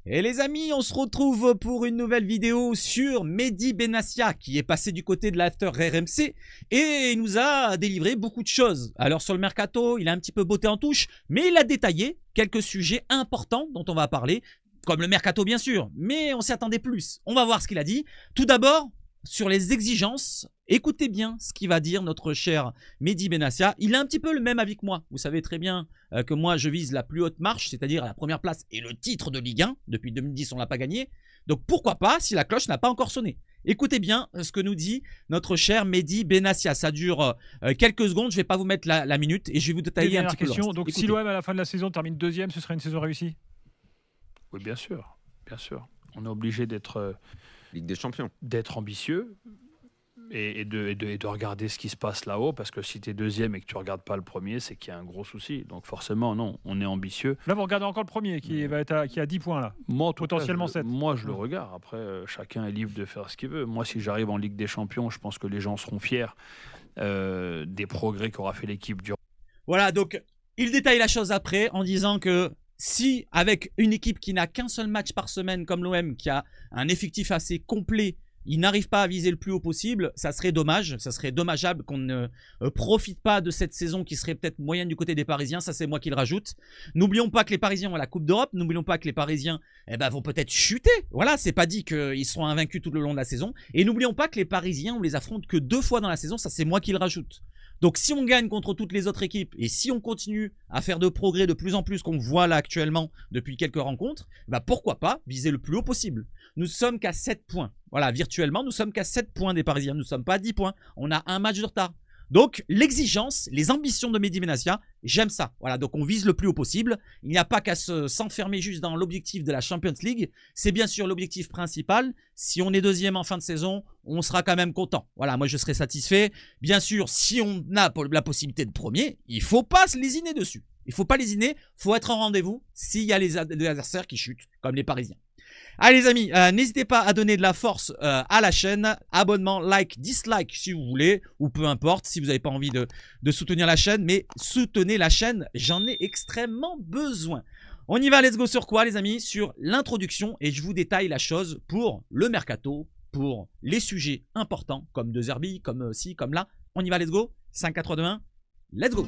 Et les amis, on se retrouve pour une nouvelle vidéo sur Mehdi Benassia qui est passé du côté de l'after RMC et il nous a délivré beaucoup de choses. Alors sur le mercato, il a un petit peu botté en touche, mais il a détaillé quelques sujets importants dont on va parler, comme le mercato bien sûr, mais on s'y attendait plus. On va voir ce qu'il a dit. Tout d'abord, sur les exigences, écoutez bien ce qu'il va dire notre cher Mehdi Benassia. Il a un petit peu le même avis que moi. Vous savez très bien que moi je vise la plus haute marche, c'est-à-dire la première place et le titre de Ligue 1. Depuis 2010 on ne l'a pas gagné. Donc pourquoi pas si la cloche n'a pas encore sonné. Écoutez bien ce que nous dit notre cher Mehdi Benassia. Ça dure quelques secondes, je ne vais pas vous mettre la minute et je vais vous détailler un petit peu le reste. Donc écoutez. Si l'OM à la fin de la saison termine deuxième, ce serait une saison réussie? Oui, bien sûr. Bien sûr. On est obligé d'être Ligue des Champions. D'être ambitieux et de regarder ce qui se passe là-haut, parce que si tu es deuxième et que tu ne regardes pas le premier, c'est qu'il y a un gros souci. Donc forcément, non, on est ambitieux. Là, vous regardez encore le premier qui a 10 points là. Moi, potentiellement 7. Moi, je le regarde. Après, chacun est libre de faire ce qu'il veut. Moi, si j'arrive en Ligue des Champions, je pense que les gens seront fiers des progrès qu'aura fait l'équipe durant. Voilà, donc il détaille la chose après en disant que si avec une équipe qui n'a qu'un seul match par semaine comme l'OM, qui a un effectif assez complet, il n'arrive pas à viser le plus haut possible, ça serait dommage, ça serait dommageable qu'on ne profite pas de cette saison qui serait peut-être moyenne du côté des Parisiens, ça c'est moi qui le rajoute. N'oublions pas que les Parisiens ont la Coupe d'Europe, n'oublions pas que les Parisiens vont peut-être chuter, voilà, c'est pas dit qu'ils seront invaincus tout le long de la saison, et n'oublions pas que les Parisiens, on les affronte que 2 fois dans la saison, ça c'est moi qui le rajoute. Donc si on gagne contre toutes les autres équipes et si on continue à faire de progrès de plus en plus qu'on voit là actuellement depuis quelques rencontres, pourquoi pas viser le plus haut possible. Nous sommes qu'à 7 points. Voilà, virtuellement, nous sommes qu'à 7 points des Parisiens. Nous ne sommes pas à 10 points. On a un match de retard. Donc l'exigence, les ambitions de Mehdi Benassia, j'aime ça. Voilà, donc on vise le plus haut possible. Il n'y a pas qu'à s'enfermer juste dans l'objectif de la Champions League. C'est bien sûr l'objectif principal. Si on est deuxième en fin de saison, on sera quand même content. Voilà, moi je serai satisfait. Bien sûr, si on a la possibilité de premier, il ne faut pas se lésiner dessus. Il ne faut pas lésiner, il faut être en rendez-vous s'il y a les adversaires qui chutent, comme les Parisiens. Allez les amis, n'hésitez pas à donner de la force à la chaîne, abonnement, like, dislike si vous voulez, ou peu importe si vous n'avez pas envie de soutenir la chaîne, mais soutenez la chaîne, j'en ai extrêmement besoin. On y va, let's go sur quoi les amis? Sur l'introduction, et je vous détaille la chose pour le mercato, pour les sujets importants, comme De Zerbi, comme ci, comme là. On y va, let's go, 5, 4, 3, 2, 1, let's go.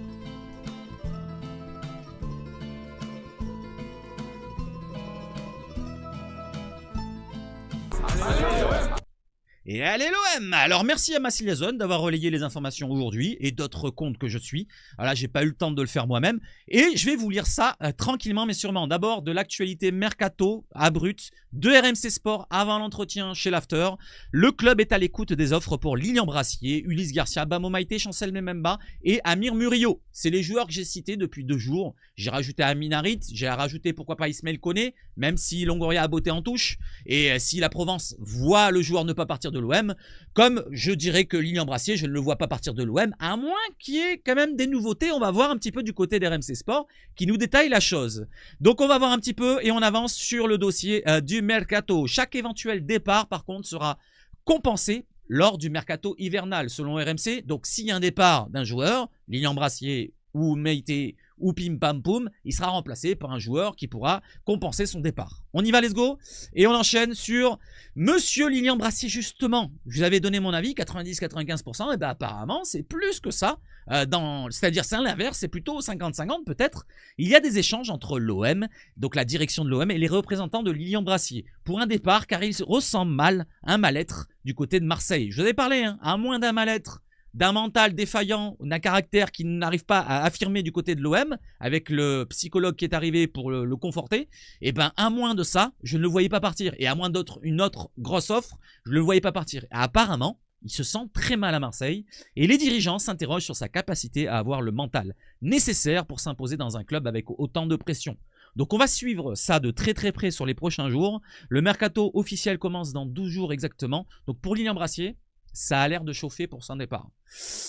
Et allez l'OM! Alors merci à Massiliazone d'avoir relayé les informations aujourd'hui et d'autres comptes que je suis. Voilà, j'ai pas eu le temps de le faire moi-même. Et je vais vous lire ça tranquillement mais sûrement. D'abord de l'actualité mercato à brut de RMC Sport avant l'entretien chez l'After. Le club est à l'écoute des offres pour Lilian Brassier, Ulysse Garcia, Bamo Maïté, Chancel Mememba et Amir Murillo. C'est les joueurs que j'ai cités depuis 2 jours. J'ai rajouté Amin Harit, j'ai rajouté pourquoi pas Ismaël Koné, même si Longoria a botté en touche. Et si la Provence voit le joueur ne pas partir de l'OM, comme je dirais que Lilian Brassier, je ne le vois pas partir de l'OM, à moins qu'il y ait quand même des nouveautés. On va voir un petit peu du côté d'RMC Sport qui nous détaille la chose. Donc on va voir un petit peu et on avance sur le dossier du mercato. Chaque éventuel départ par contre sera compensé lors du mercato hivernal selon RMC. Donc s'il y a un départ d'un joueur, Lilian Brassier ou Meïté ou Pim Pam Poum, il sera remplacé par un joueur qui pourra compenser son départ. On y va, let's go. Et on enchaîne sur Monsieur Lilian Brassier, justement. Je vous avais donné mon avis, 90-95%, et apparemment, c'est plus que ça. C'est-à-dire, c'est l'inverse, c'est plutôt 50-50 peut-être. Il y a des échanges entre l'OM, donc la direction de l'OM, et les représentants de Lilian Brassier pour un départ, car il ressent mal un mal-être du côté de Marseille. Je vous ai parlé, à moins d'un mal-être, d'un mental défaillant, d'un caractère qui n'arrive pas à affirmer du côté de l'OM, avec le psychologue qui est arrivé pour le conforter, et à moins de ça, je ne le voyais pas partir. Et à moins d'une autre grosse offre, je ne le voyais pas partir. Et apparemment, il se sent très mal à Marseille, et les dirigeants s'interrogent sur sa capacité à avoir le mental nécessaire pour s'imposer dans un club avec autant de pression. Donc on va suivre ça de très très près sur les prochains jours. Le mercato officiel commence dans 12 jours exactement. Donc pour Lilian Brassier, ça a l'air de chauffer pour son départ.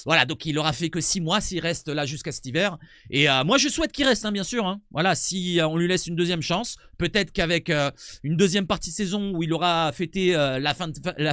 Voilà, donc il aura fait que 6 mois s'il reste là jusqu'à cet hiver. Et moi je souhaite qu'il reste, bien sûr. Voilà, si on lui laisse une deuxième chance, peut-être qu'avec une deuxième partie de saison où il aura fêté la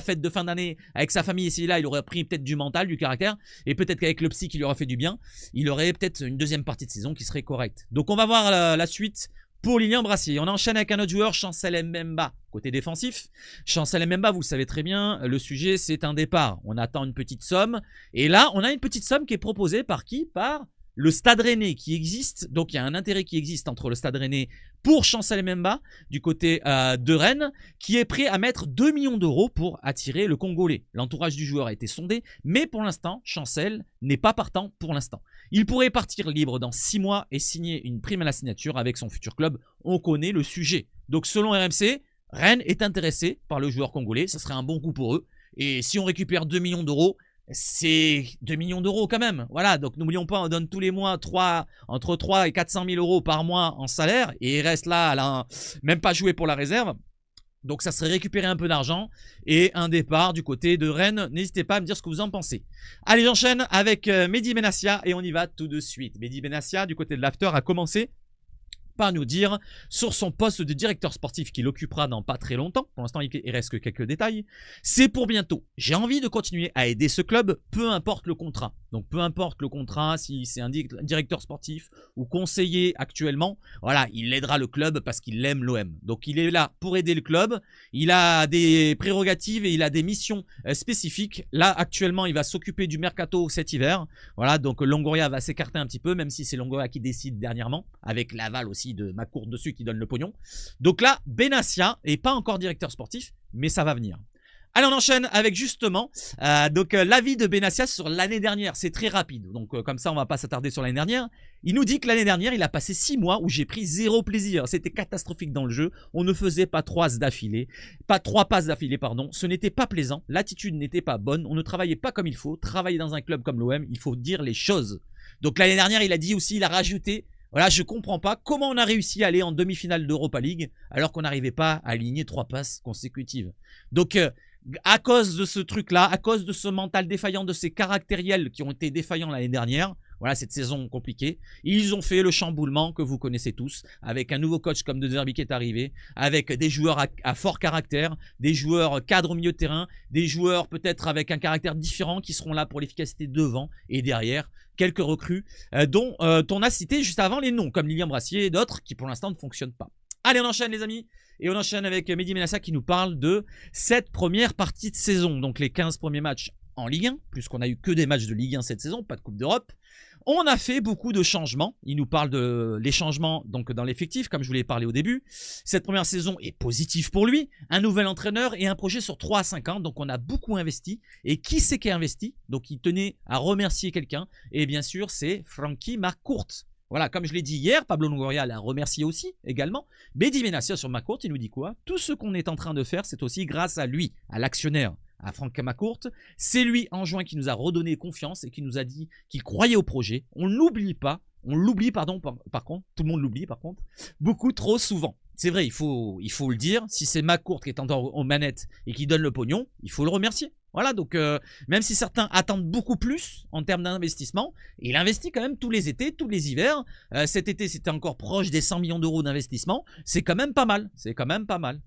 fête de fin d'année avec sa famille, et si là il aurait pris peut-être du mental, du caractère, et peut-être qu'avec le psy qui lui aura fait du bien, il aurait peut-être une deuxième partie de saison qui serait correcte. Donc on va voir la suite pour Lilian Brassier. On enchaîne avec un autre joueur, Chancel Mbemba, côté défensif. Chancel Mbemba, vous le savez très bien, le sujet c'est un départ. On attend une petite somme. Et là, on a une petite somme qui est proposée par qui? Par le Stade Rennais qui existe. Donc il y a un intérêt qui existe entre le Stade Rennais pour Chancel Mbemba du côté de Rennes, qui est prêt à mettre 2 millions d'euros pour attirer le Congolais. L'entourage du joueur a été sondé, mais pour l'instant, Chancel n'est pas partant pour l'instant. Il pourrait partir libre dans 6 mois et signer une prime à la signature avec son futur club. On connaît le sujet. Donc selon RMC, Rennes est intéressé par le joueur congolais. Ça serait un bon coup pour eux. Et si on récupère 2 millions d'euros, c'est 2 millions d'euros quand même. Voilà, donc n'oublions pas, on donne tous les mois entre 3 et 400 000 euros par mois en salaire. Et il reste là, elle a même pas joué pour la réserve. Donc ça serait récupérer un peu d'argent et un départ du côté de Rennes. N'hésitez pas à me dire ce que vous en pensez. Allez, j'enchaîne avec Mehdi Benassia et on y va tout de suite. Mehdi Benassia, du côté de l'After, a commencé par nous dire sur son poste de directeur sportif qu'il occupera dans pas très longtemps. Pour l'instant, il reste que quelques détails. C'est pour bientôt. J'ai envie de continuer à aider ce club, peu importe le contrat. Donc, peu importe le contrat, si c'est un directeur sportif ou conseiller actuellement, voilà, il aidera le club parce qu'il aime l'OM. Donc, il est là pour aider le club. Il a des prérogatives et il a des missions spécifiques. Là, actuellement, il va s'occuper du mercato cet hiver. Voilà, donc Longoria va s'écarter un petit peu, même si c'est Longoria qui décide dernièrement, avec l'aval aussi de McCourt dessus qui donne le pognon. Donc là, Benassia n'est pas encore directeur sportif, mais ça va venir. Allez, on enchaîne avec justement l'avis de Benassia sur l'année dernière. C'est très rapide, donc comme ça on va pas s'attarder sur l'année dernière. Il nous dit que l'année dernière, il a passé 6 mois où j'ai pris 0 plaisir. C'était catastrophique dans le jeu. On ne faisait pas 3 passes d'affilée, pardon. Ce n'était pas plaisant. L'attitude n'était pas bonne. On ne travaillait pas comme il faut. Travailler dans un club comme l'OM, il faut dire les choses. Donc l'année dernière, il a dit aussi, il a rajouté. Voilà, je comprends pas comment on a réussi à aller en demi-finale d'Europa League alors qu'on n'arrivait pas à aligner 3 passes consécutives. Donc, à cause de ce truc-là, à cause de ce mental défaillant, de ces caractériels qui ont été défaillants l'année dernière, voilà, cette saison compliquée, ils ont fait le chamboulement que vous connaissez tous, avec un nouveau coach comme De Zerbi qui est arrivé, avec des joueurs à fort caractère, des joueurs cadres au milieu de terrain, des joueurs peut-être avec un caractère différent qui seront là pour l'efficacité devant et derrière. Quelques recrues dont on a cité juste avant les noms, comme Lilian Brassier et d'autres qui pour l'instant ne fonctionnent pas. Allez, on enchaîne les amis. Et on enchaîne avec Mehdi Benassia qui nous parle de cette première partie de saison. Donc les 15 premiers matchs en Ligue 1, puisqu'on a eu que des matchs de Ligue 1 cette saison, pas de Coupe d'Europe. On a fait beaucoup de changements. Il nous parle de les changements donc dans l'effectif, comme je vous l'ai parlé au début. Cette première saison est positive pour lui. Un nouvel entraîneur et un projet sur 3 à 5 ans. Donc on a beaucoup investi. Et qui c'est qui a investi? Donc il tenait à remercier quelqu'un. Et bien sûr, c'est Frankie McCourt. Voilà, comme je l'ai dit hier, Pablo Longoria l'a remercié aussi également. Mehdi Benassia sur McCourt, il nous dit quoi? Tout ce qu'on est en train de faire, c'est aussi grâce à lui, à l'actionnaire, à Franck McCourt. C'est lui, en juin, qui nous a redonné confiance et qui nous a dit qu'il croyait au projet. On l'oublie pas. On l'oublie, pardon, par contre. Tout le monde l'oublie, par contre. Beaucoup trop souvent. C'est vrai, il faut le dire. Si c'est McCourt qui est aux manettes et qui donne le pognon, il faut le remercier. Voilà, donc même si certains attendent beaucoup plus en termes d'investissement, il investit quand même tous les étés, tous les hivers. Cet été, c'était encore proche des 100 millions d'euros d'investissement. C'est quand même pas mal. C'est quand même pas mal.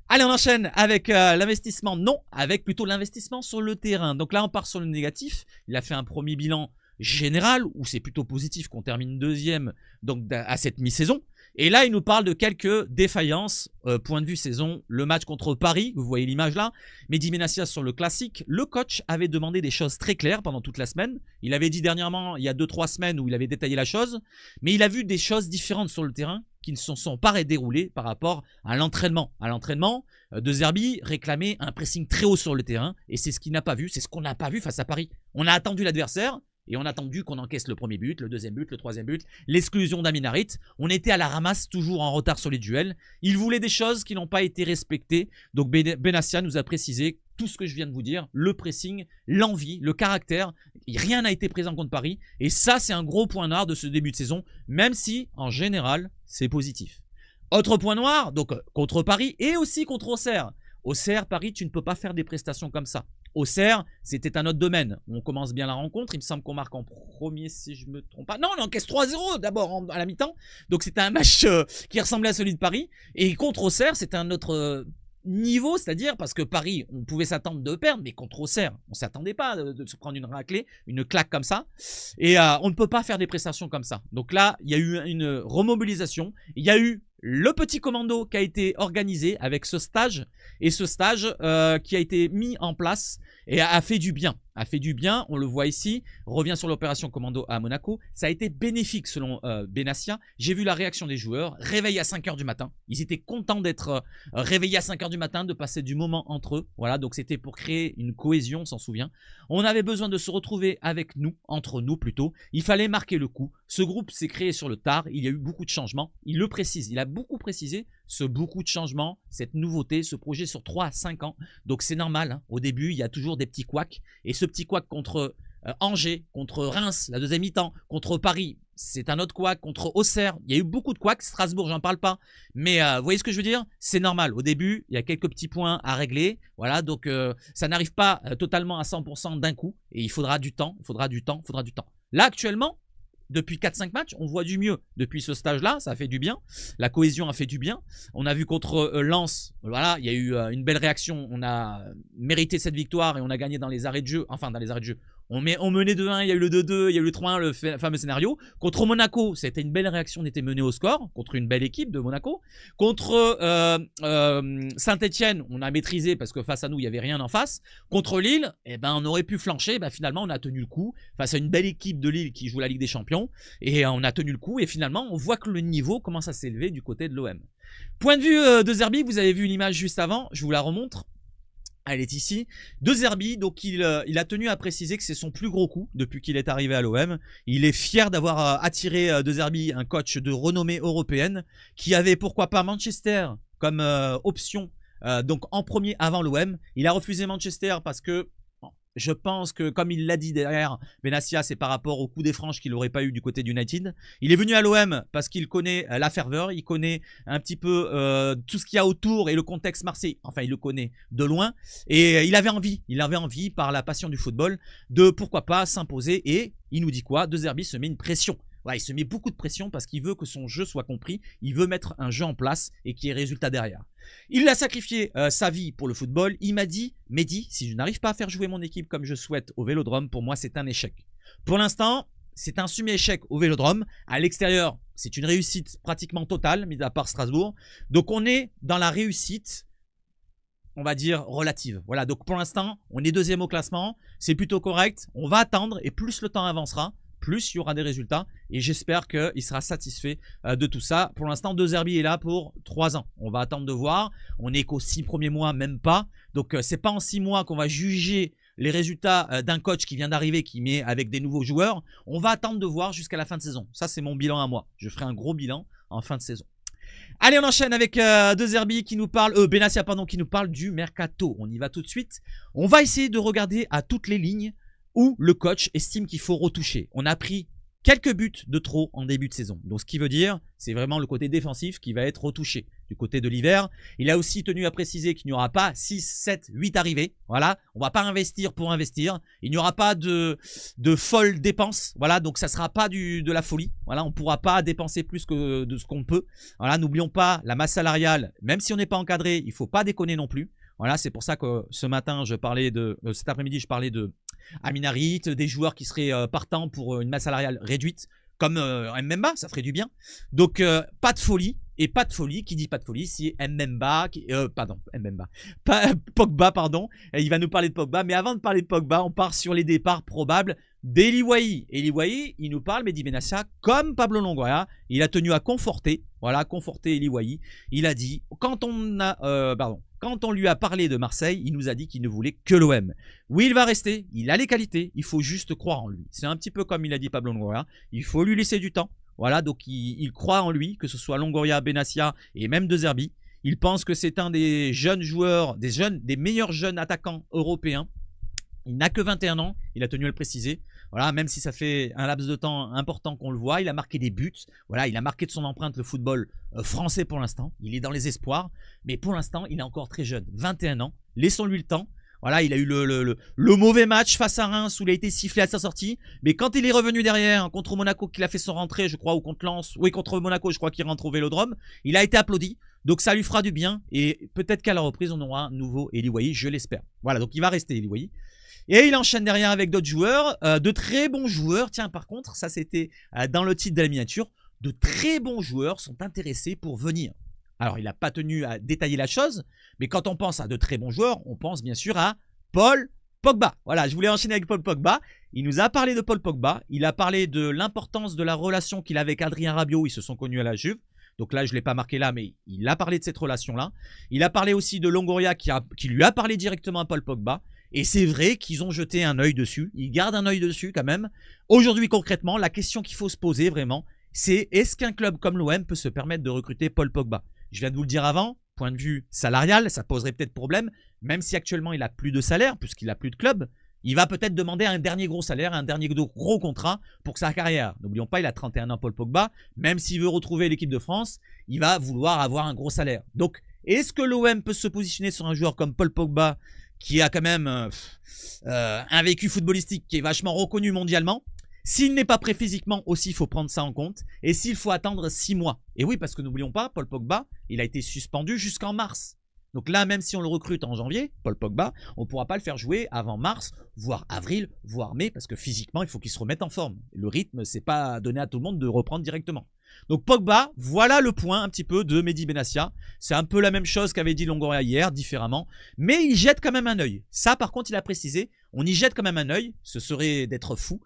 Allez, on enchaîne avec l'investissement. Non, avec plutôt l'investissement sur le terrain. Donc là, on part sur le négatif. Il a fait un premier bilan général où c'est plutôt positif qu'on termine deuxième donc à cette mi-saison. Et là, il nous parle de quelques défaillances, point de vue saison. Le match contre Paris, vous voyez l'image là. Mehdi Benassia sur le classique. Le coach avait demandé des choses très claires pendant toute la semaine. Il avait dit dernièrement, il y a 2-3 semaines où il avait détaillé la chose. Mais il a vu des choses différentes sur le terrain qui ne se sont pas déroulées par rapport à l'entraînement. À l'entraînement, De Zerbi réclamait un pressing très haut sur le terrain. Et c'est ce qu'il n'a pas vu. C'est ce qu'on n'a pas vu face à Paris. On a attendu l'adversaire. Et on a attendu qu'on encaisse le premier but, le deuxième but, le troisième but, l'exclusion d'Amin Harit. On était à la ramasse, toujours en retard sur les duels. Il voulait des choses qui n'ont pas été respectées. Donc Benassia nous a précisé tout ce que je viens de vous dire. Le pressing, l'envie, le caractère. Rien n'a été présent contre Paris. Et ça, c'est un gros point noir de ce début de saison. Même si, en général, c'est positif. Autre point noir, donc contre Paris et aussi contre Auxerre. Auxerre, Paris, tu ne peux pas faire des prestations comme ça. Auxerre, c'était un autre domaine. On commence bien la rencontre. Il me semble qu'on marque en premier, si je me trompe pas. Non, on encaisse 3-0 d'abord à la mi-temps. Donc c'était un match qui ressemblait à celui de Paris. Et contre Auxerre, c'était un autre niveau, c'est-à-dire parce que Paris, on pouvait s'attendre de perdre, mais contre Auxerre, on ne s'attendait pas de se prendre une raclée, une claque comme ça. Et on ne peut pas faire des prestations comme ça. Donc là, il y a eu une remobilisation. Il y a eu le petit commando qui a été organisé avec ce stage et ce stage qui a été mis en place et a fait du bien. A fait du bien, on le voit ici, revient sur l'opération commando à Monaco. Ça a été bénéfique selon Benassia. J'ai vu la réaction des joueurs, réveil à 5h du matin. Ils étaient contents d'être réveillés à 5h du matin, de passer du moment entre eux. Voilà, donc c'était pour créer une cohésion, on s'en souvient. On avait besoin de se retrouver avec nous, entre nous plutôt. Il fallait marquer le coup. Ce groupe s'est créé sur le tard, il y a eu beaucoup de changements. Il le précise, il a beaucoup précisé ce beaucoup de changements, cette nouveauté, ce projet sur 3 à 5 ans. Donc c'est normal, hein. Au début, il y a toujours des petits couacs. Et ce petit couac contre Angers, contre Reims, la deuxième mi-temps, contre Paris, c'est un autre couac, contre Auxerre. Il y a eu beaucoup de couacs, Strasbourg, j'en parle pas. Mais vous voyez ce que je veux dire? C'est normal. Au début, il y a quelques petits points à régler. Voilà, donc ça n'arrive pas totalement à 100% d'un coup. Et il faudra du temps, il faudra du temps, il faudra du temps. Là, actuellement, depuis 4-5 matchs, on voit du mieux. Depuis ce stage-là, ça a fait du bien. La cohésion a fait du bien. On a vu contre Lens, voilà, il y a eu une belle réaction. On a mérité cette victoire et on a gagné dans les arrêts de jeu. Enfin, dans les arrêts de jeu. On menait 2-1, il y a eu le 2-2, il y a eu le 3-1, le fameux scénario. Contre Monaco, c'était une belle réaction, on était mené au score, contre une belle équipe de Monaco. Contre Saint-Etienne, on a maîtrisé parce que face à nous, il n'y avait rien en face. Contre Lille, eh ben, on aurait pu flancher, finalement, on a tenu le coup face à une belle équipe de Lille qui joue la Ligue des Champions. Et on a tenu le coup et finalement, on voit que le niveau commence à s'élever du côté de l'OM. Point de vue de Zerbi, vous avez vu une image juste avant, je vous la remontre. Elle est ici. De Zerbi, donc il a tenu à préciser que c'est son plus gros coup depuis qu'il est arrivé à l'OM. Il est fier d'avoir attiré De Zerbi, un coach de renommée européenne, qui avait pourquoi pas Manchester comme option, donc en premier avant l'OM. Il a refusé Manchester parce que je pense que, comme il l'a dit derrière, Benassia, c'est par rapport au coup des franches qu'il n'aurait pas eu du côté d'United. Il est venu à l'OM parce qu'il connaît la ferveur, il connaît un petit peu tout ce qu'il y a autour et le contexte marseillais. Enfin, il le connaît de loin. Et il avait envie, par la passion du football, de pourquoi pas s'imposer. Et il nous dit quoi? De Zerbi se met une pression. Ouais, il se met beaucoup de pression parce qu'il veut que son jeu soit compris. Il veut mettre un jeu en place et qu'il y ait résultat derrière. Il a sacrifié sa vie pour le football. Il m'a dit, Mehdi, si je n'arrive pas à faire jouer mon équipe comme je souhaite au Vélodrome, pour moi, c'est un échec. Pour l'instant, c'est un semi-échec au Vélodrome. À l'extérieur, c'est une réussite pratiquement totale, mis à part Strasbourg. Donc, on est dans la réussite, on va dire, relative. Voilà, donc pour l'instant, on est deuxième au classement. C'est plutôt correct. On va attendre et plus le temps avancera, plus il y aura des résultats et j'espère qu'il sera satisfait de tout ça. Pour l'instant, De Zerbi est là pour 3 ans. On va attendre de voir. On n'est qu'aux 6 premiers mois, même pas. Donc, c'est pas en 6 mois qu'on va juger les résultats d'un coach qui vient d'arriver, qui met avec des nouveaux joueurs. On va attendre de voir jusqu'à la fin de saison. Ça, c'est mon bilan à moi. Je ferai un gros bilan en fin de saison. Allez, on enchaîne avec De Zerbi qui nous parle, Benassia, pardon, qui nous parle du mercato. On y va tout de suite. On va essayer de regarder à toutes les lignes où le coach estime qu'il faut retoucher. On a pris quelques buts de trop en début de saison. Donc ce qui veut dire, c'est vraiment le côté défensif qui va être retouché. Du côté de l'hiver, il a aussi tenu à préciser qu'il n'y aura pas 6, 7, 8 arrivées. Voilà, on ne va pas investir pour investir. Il n'y aura pas de folles dépenses. Voilà, donc ça ne sera pas de la folie. Voilà, on ne pourra pas dépenser plus que de ce qu'on peut. Voilà, n'oublions pas la masse salariale. Même si on n'est pas encadré, il ne faut pas déconner non plus. Voilà, c'est pour ça que ce matin, cet après-midi, je parlais de Amin Harit, des joueurs qui seraient partants pour une masse salariale réduite, comme Mbemba, ça ferait du bien. Donc, pas de folie. Et pas de folie, qui dit pas de folie, si Pogba, pardon. Et il va nous parler de Pogba. Mais avant de parler de Pogba, on part sur les départs probables d'Eli Wahi. Eli Wahi, il nous parle, Mehdi Benassia, comme Pablo Longoria, il a tenu à conforter Eli Wahi. Il a dit, quand on lui a parlé de Marseille, il nous a dit qu'il ne voulait que l'OM. Oui, il va rester, il a les qualités, il faut juste croire en lui. C'est un petit peu comme il a dit Pablo Longoria, il faut lui laisser du temps. Voilà, donc il croit en lui, que ce soit Longoria, Benassia et même De Zerbi. Il pense que c'est un des jeunes joueurs, des meilleurs jeunes attaquants européens. Il n'a que 21 ans, il a tenu à le préciser. Voilà, même si ça fait un laps de temps important qu'on le voit, il a marqué des buts. Voilà, il a marqué de son empreinte le football français pour l'instant. Il est dans les espoirs, mais pour l'instant, il est encore très jeune, 21 ans. Laissons-lui le temps. Voilà, il a eu le mauvais match face à Reims où il a été sifflé à sa sortie. Mais quand il est revenu derrière, contre Monaco, qu'il a fait son rentrée, je crois, ou contre Lens, oui, contre Monaco, je crois qu'il rentre au Vélodrome, il a été applaudi. Donc ça lui fera du bien. Et peut-être qu'à la reprise, on aura un nouveau Eli Wahi, je l'espère. Voilà, donc il va rester Eli Wahi. Et il enchaîne derrière avec d'autres joueurs, de très bons joueurs. Tiens, par contre, ça c'était dans le titre de la miniature. de très bons joueurs sont intéressés pour venir. Alors, il n'a pas tenu à détailler la chose, mais quand on pense à de très bons joueurs, on pense bien sûr à Paul Pogba. Voilà, je voulais enchaîner avec Paul Pogba. Il nous a parlé de Paul Pogba. Il a parlé de l'importance de la relation qu'il a avec Adrien Rabiot. Ils se sont connus à la Juve. Donc là, je ne l'ai pas marqué là, mais il a parlé de cette relation-là. Il a parlé aussi de Longoria qui lui a parlé directement à Paul Pogba. Et c'est vrai qu'ils ont jeté un œil dessus. Ils gardent un œil dessus quand même. Aujourd'hui, concrètement, la question qu'il faut se poser vraiment, c'est est-ce qu'un club comme l'OM peut se permettre de recruter Paul Pogba? Je viens de vous le dire avant, point de vue salarial, ça poserait peut-être problème, même si actuellement il n'a plus de salaire, puisqu'il n'a plus de club. Il va peut-être demander un dernier gros salaire, un dernier gros contrat pour sa carrière. N'oublions pas, il a 31 ans, Paul Pogba. Même s'il veut retrouver l'équipe de France, il va vouloir avoir un gros salaire. Donc, est-ce que l'OM peut se positionner sur un joueur comme Paul Pogba, qui a quand même un vécu footballistique qui est vachement reconnu mondialement? S'il n'est pas prêt physiquement aussi, il faut prendre ça en compte. Et s'il faut attendre 6 mois. Et oui, parce que n'oublions pas, Paul Pogba, il a été suspendu jusqu'en mars. Donc là, même si on le recrute en janvier, Paul Pogba, on ne pourra pas le faire jouer avant mars, voire avril, voire mai, parce que physiquement, il faut qu'il se remette en forme. Le rythme, c'est pas donné à tout le monde de reprendre directement. Donc Pogba, voilà le point un petit peu de Mehdi Benassia. C'est un peu la même chose qu'avait dit Longoria hier, différemment. Mais il jette quand même un œil. Ça, par contre, il a précisé, on y jette quand même un œil. Ce serait d'être fou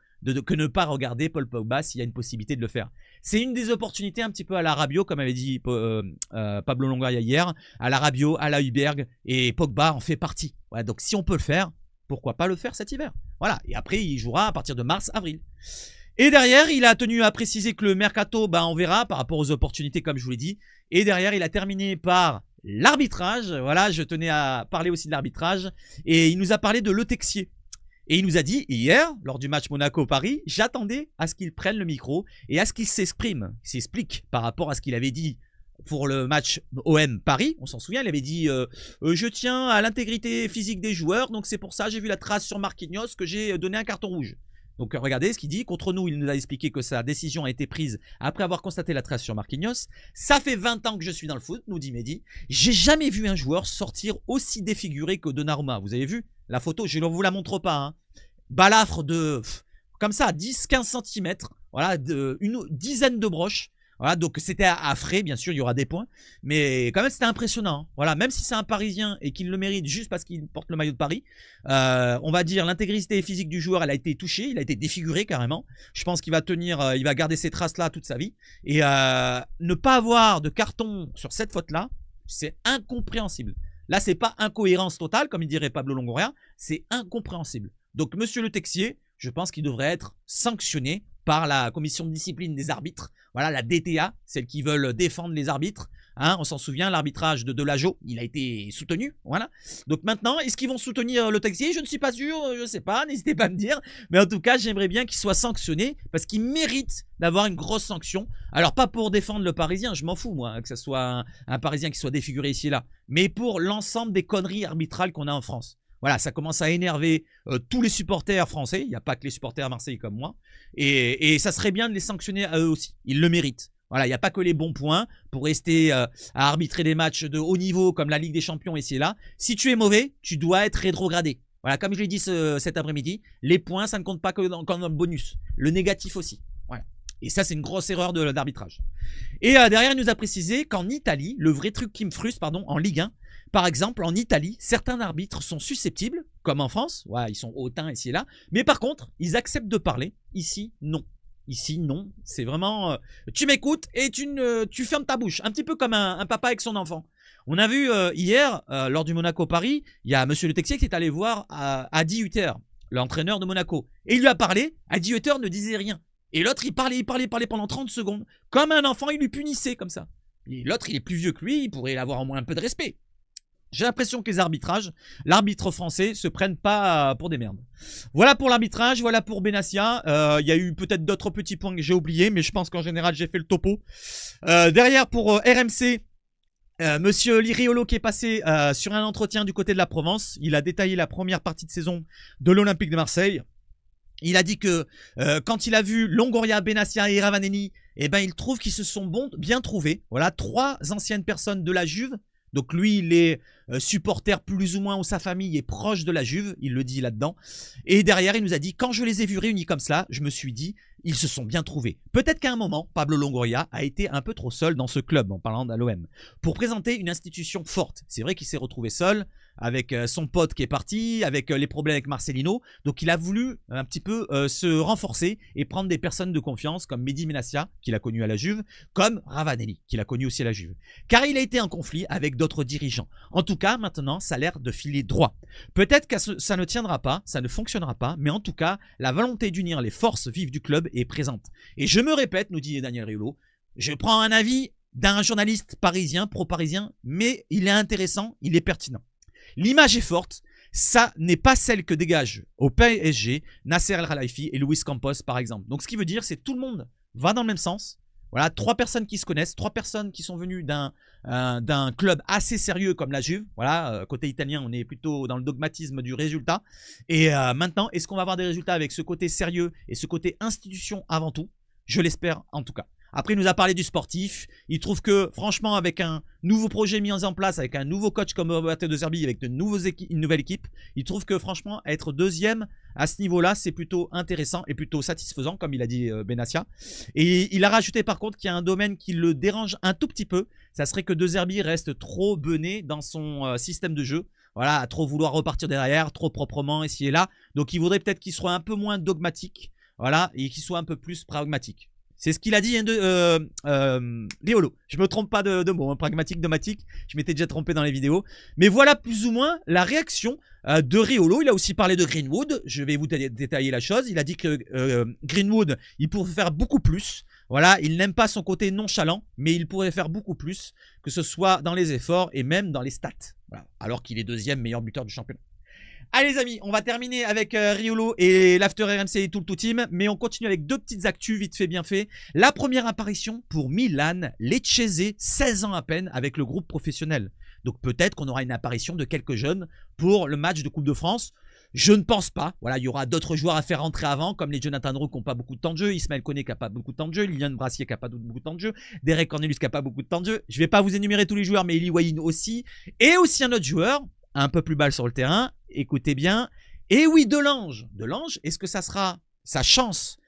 que ne pas regarder Paul Pogba s'il y a une possibilité de le faire. C'est une des opportunités un petit peu à la Rabiot, comme avait dit Pablo Longoria hier, à la Rabiot, à la Hüberg, et Pogba en fait partie. Voilà, donc si on peut le faire, pourquoi pas le faire cet hiver? Voilà, et après il jouera à partir de mars-avril. Et derrière, il a tenu à préciser que le mercato, on verra par rapport aux opportunités comme je vous l'ai dit. Et derrière, il a terminé par l'arbitrage. Voilà, je tenais à parler aussi de l'arbitrage. Et il nous a parlé de Le Texier. Et il nous a dit hier, lors du match Monaco-Paris, j'attendais à ce qu'il prenne le micro et à ce qu'il s'explique par rapport à ce qu'il avait dit pour le match OM-Paris. On s'en souvient, il avait dit je tiens à l'intégrité physique des joueurs, donc c'est pour ça j'ai vu la trace sur Marquinhos que j'ai donné un carton rouge. Donc regardez ce qu'il dit. Contre nous, il nous a expliqué que sa décision a été prise après avoir constaté la trace sur Marquinhos. Ça fait 20 ans que je suis dans le foot, nous dit Mehdi. J'ai jamais vu un joueur sortir aussi défiguré que Donnarumma. Vous avez vu la photo? Je ne vous la montre pas. Hein. Balafre de comme ça, 10-15 cm. Voilà, une dizaine de broches. Voilà, donc c'était à frais, bien sûr, il y aura des points. Mais quand même, c'était impressionnant. Hein. Voilà, même si c'est un Parisien et qu'il le mérite juste parce qu'il porte le maillot de Paris, on va dire l'intégrité physique du joueur, elle a été touchée, il a été défiguré carrément. Je pense qu'il va tenir, il va garder ces traces-là toute sa vie. Et ne pas avoir de carton sur cette faute-là, c'est incompréhensible. Là, c'est pas incohérence totale, comme il dirait Pablo Longoria, c'est incompréhensible. Donc, monsieur Le Texier, je pense qu'il devrait être sanctionné par la commission de discipline des arbitres. Voilà, la DTA, celles qui veulent défendre les arbitres. Hein, on s'en souvient, l'arbitrage de Delageau, il a été soutenu. Voilà. Donc maintenant, est-ce qu'ils vont soutenir Le Texier? Je ne suis pas sûr, je ne sais pas, n'hésitez pas à me dire. Mais en tout cas, j'aimerais bien qu'il soit sanctionné parce qu'il mérite d'avoir une grosse sanction. Alors pas pour défendre le Parisien, je m'en fous moi, que ce soit un Parisien qui soit défiguré ici et là. Mais pour l'ensemble des conneries arbitrales qu'on a en France. Voilà, ça commence à énerver tous les supporters français. Il n'y a pas que les supporters à Marseille comme moi. Et ça serait bien de les sanctionner à eux aussi. Ils le méritent. Voilà, il n'y a pas que les bons points pour rester à arbitrer des matchs de haut niveau comme la Ligue des Champions ici et là. Si tu es mauvais, tu dois être rétrogradé. Voilà, comme je l'ai dit cet après-midi, les points, ça ne compte pas que dans le bonus. Le négatif aussi. Voilà. Et ça, c'est une grosse erreur d'arbitrage. Et derrière, il nous a précisé qu'en Italie, le vrai truc qui me frustre, en Ligue 1, par exemple, en Italie, certains arbitres sont susceptibles, comme en France, ouais, ils sont hautains ici et là, mais par contre, ils acceptent de parler. Ici, non. Ici, non. C'est vraiment... tu m'écoutes et tu fermes ta bouche. Un petit peu comme un papa avec son enfant. On a vu hier, lors du Monaco-Paris, il y a monsieur Le Texier qui est allé voir Adi Hutter, l'entraîneur de Monaco. Et il lui a parlé, Adi Hutter ne disait rien. Et l'autre, il parlait pendant 30 secondes. Comme un enfant, il lui punissait comme ça. Et l'autre, il est plus vieux que lui, il pourrait avoir au moins un peu de respect. J'ai l'impression que les arbitrages, l'arbitre français se prennent pas pour des merdes. Voilà pour l'arbitrage, voilà pour Benassia. Il y a eu peut-être d'autres petits points que j'ai oubliés, mais je pense qu'en général, j'ai fait le topo. Derrière, pour RMC, monsieur Liriolo qui est passé sur un entretien du côté de la Provence. Il a détaillé la première partie de saison de l'Olympique de Marseille. Il a dit que quand il a vu Longoria, Benassia et Ravanelli, il trouve qu'ils se sont bien trouvés. Voilà, 3 anciennes personnes de la Juve, Donc lui, il est supporter plus ou moins, ou sa famille est proche de la Juve, il le dit là-dedans. Et derrière, il nous a dit, quand je les ai vus réunis comme cela, je me suis dit, ils se sont bien trouvés. Peut-être qu'à un moment, Pablo Longoria a été un peu trop seul dans ce club, en parlant de l'OM, pour présenter une institution forte. C'est vrai qu'il s'est retrouvé seul, avec son pote qui est parti, avec les problèmes avec Marcelino. Donc il a voulu un petit peu se renforcer et prendre des personnes de confiance comme Mehdi Menassia, qu'il a connu à la Juve, comme Ravanelli, qu'il a connu aussi à la Juve. Car il a été en conflit avec d'autres dirigeants. En tout cas, maintenant, ça a l'air de filer droit. Peut-être que ça ne tiendra pas, ça ne fonctionnera pas, mais en tout cas, la volonté d'unir les forces vives du club est présente. Et je me répète, nous dit Daniel Riolo, je prends un avis d'un journaliste parisien, pro-parisien, mais il est intéressant, il est pertinent. L'image est forte, ça n'est pas celle que dégagent au PSG Nasser El Khelaifi et Luis Campos par exemple. Donc ce qui veut dire, c'est que tout le monde va dans le même sens. Voilà, 3 personnes qui se connaissent, 3 personnes qui sont venues d'un club assez sérieux comme la Juve. Voilà, côté italien, on est plutôt dans le dogmatisme du résultat. Et maintenant, est-ce qu'on va avoir des résultats avec ce côté sérieux et ce côté institution avant tout? Je l'espère en tout cas. Après, il nous a parlé du sportif. Il trouve que, franchement, avec un nouveau projet mis en place, avec un nouveau coach comme Roberto De Zerbi, avec une nouvelle équipe, il trouve que, franchement, être deuxième à ce niveau-là, c'est plutôt intéressant et plutôt satisfaisant, comme il a dit Benassia. Et il a rajouté, par contre, qu'il y a un domaine qui le dérange un tout petit peu. Ça serait que De Zerbi reste trop bené dans son système de jeu. Voilà, à trop vouloir repartir derrière, trop proprement, ici et là. Donc, il voudrait peut-être qu'il soit un peu moins dogmatique. Voilà, et qu'il soit un peu plus pragmatique. C'est ce qu'il a dit Riolo. Je me trompe pas de mots, hein, pragmatique, dogmatique. Je m'étais déjà trompé dans les vidéos. Mais voilà plus ou moins la réaction de Riolo. Il a aussi parlé de Greenwood. Je vais vous détailler la chose. Il a dit que Greenwood, il pourrait faire beaucoup plus. Voilà, il n'aime pas son côté nonchalant, mais il pourrait faire beaucoup plus, que ce soit dans les efforts et même dans les stats. Voilà, alors qu'il est deuxième meilleur buteur du championnat. Allez les amis, on va terminer avec Riolo et l'After RMC et tout le team, mais on continue avec 2 petites actus vite fait bien fait. La première apparition pour Milan Lecce, 16 ans à peine avec le groupe professionnel. Donc peut-être qu'on aura une apparition de quelques jeunes pour le match de Coupe de France. Je ne pense pas. Voilà, il y aura d'autres joueurs à faire rentrer avant, comme les Jonathan Roux qui n'ont pas beaucoup de temps de jeu, Ismaël Koné qui n'a pas beaucoup de temps de jeu, Lilian Brassier qui n'a pas beaucoup de temps de jeu, Derek Cornelius qui n'a pas beaucoup de temps de jeu. Je ne vais pas vous énumérer tous les joueurs, mais Eli Wahin aussi. Et aussi un autre joueur, un peu plus balle sur le terrain, écoutez bien. Et oui, Delange. Delange, est-ce que ça sera sa chance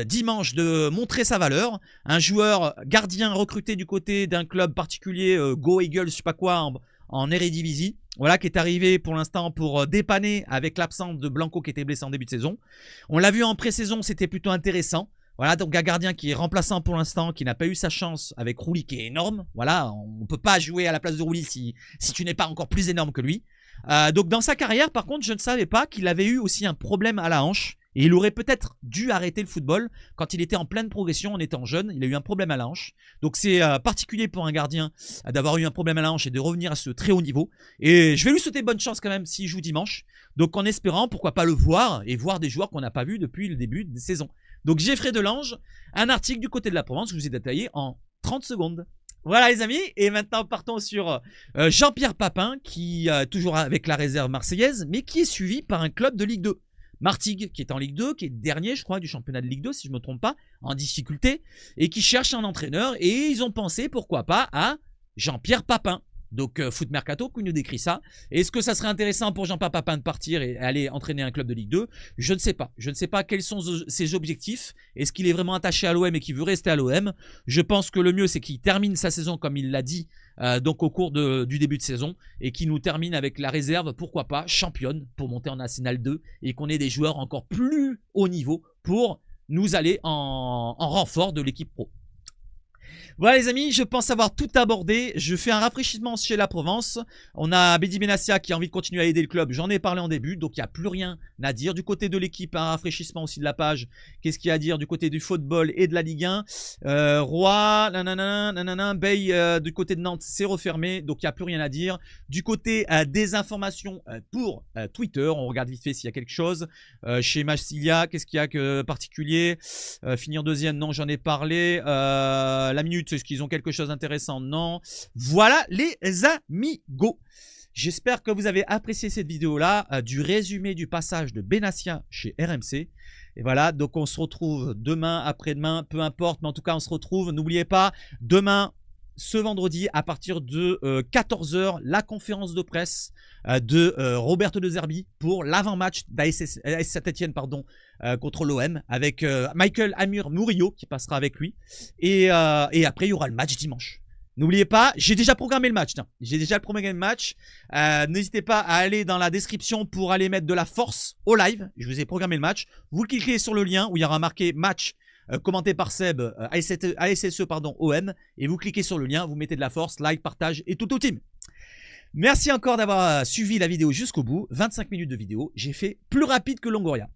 dimanche de montrer sa valeur? Un joueur gardien recruté du côté d'un club particulier, Go Eagles, je sais pas quoi, en Eredivisie. Voilà, qui est arrivé pour l'instant pour dépanner avec l'absence de Blanco qui était blessé en début de saison. On l'a vu en pré-saison, c'était plutôt intéressant. Voilà, donc un gardien qui est remplaçant pour l'instant, qui n'a pas eu sa chance avec Rouli qui est énorme. Voilà, on ne peut pas jouer à la place de Rouli si tu n'es pas encore plus énorme que lui. Donc dans sa carrière, par contre, je ne savais pas qu'il avait eu aussi un problème à la hanche. Et il aurait peut-être dû arrêter le football quand il était en pleine progression, en étant jeune. Il a eu un problème à la hanche. Donc c'est particulier pour un gardien d'avoir eu un problème à la hanche et de revenir à ce très haut niveau. Et je vais lui souhaiter bonne chance quand même s'il joue dimanche. Donc en espérant, pourquoi pas le voir et voir des joueurs qu'on n'a pas vus depuis le début de saison. Donc Geoffrey Delange, un article du côté de la Provence que je vous ai détaillé en 30 secondes. Voilà les amis, et maintenant partons sur Jean-Pierre Papin, qui toujours avec la réserve marseillaise, mais qui est suivi par un club de Ligue 2. Martigues, qui est en Ligue 2, qui est dernier, je crois, du championnat de Ligue 2, si je ne me trompe pas, en difficulté, et qui cherche un entraîneur, et ils ont pensé, pourquoi pas, à Jean-Pierre Papin. Donc Foot Mercato qui nous décrit ça. Est-ce que ça serait intéressant pour Jean-Pierre Papin de partir et aller entraîner un club de Ligue 2? Je ne sais pas. Je ne sais pas quels sont ses objectifs. Est-ce qu'il est vraiment attaché à l'OM et qu'il veut rester à l'OM? Je pense que le mieux c'est qu'il termine sa saison comme il l'a dit donc au cours du début de saison et qu'il nous termine avec la réserve, pourquoi pas, championne pour monter en National 2 et qu'on ait des joueurs encore plus haut niveau pour nous aller en renfort de l'équipe pro. Voilà les amis, je pense avoir tout abordé. Je fais un rafraîchissement chez la Provence. On a Mehdi Benassia qui a envie de continuer à aider le club. J'en ai parlé en début, donc il n'y a plus rien à dire. Du côté de l'équipe, un rafraîchissement aussi de la page. Qu'est-ce qu'il y a à dire du côté du football et de la Ligue 1? Roy, Bay du côté de Nantes, c'est refermé, donc il n'y a plus rien à dire. Du côté des informations pour Twitter, on regarde vite fait s'il y a quelque chose. Chez Massilia, qu'est-ce qu'il y a que particulier? Finir deuxième, non, j'en ai parlé. La minute, est-ce qu'ils ont quelque chose d'intéressant? Non. Voilà les amigos. J'espère que vous avez apprécié cette vidéo-là, du résumé du passage de Benassia chez RMC. Et voilà, donc on se retrouve demain, après-demain, peu importe, mais en tout cas on se retrouve. N'oubliez pas, demain, ce vendredi à partir de 14h la conférence de presse de Roberto De Zerbi pour l'avant-match d'AS Saint-Etienne contre l'OM avec Michael Amir Murillo qui passera avec lui et après il y aura le match dimanche. N'oubliez pas, j'ai déjà programmé le match. J'ai déjà programmé le match. N'hésitez pas à aller dans la description pour aller mettre de la force au live. Je vous ai programmé le match. Vous cliquez sur le lien où il y aura marqué match commenté par Seb, ASSE OM. Et vous cliquez sur le lien, vous mettez de la force, like, partage et tout au team. Merci encore d'avoir suivi la vidéo jusqu'au bout. 25 minutes de vidéo. J'ai fait plus rapide que Longoria.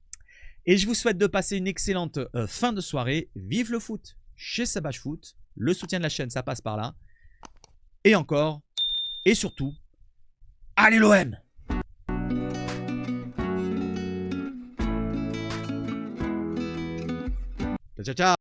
Et je vous souhaite de passer une excellente fin de soirée. Vive le foot chez Sabache Foot. Le soutien de la chaîne, ça passe par là. Et encore, et surtout, allez l'OM! Ciao, ciao, ciao!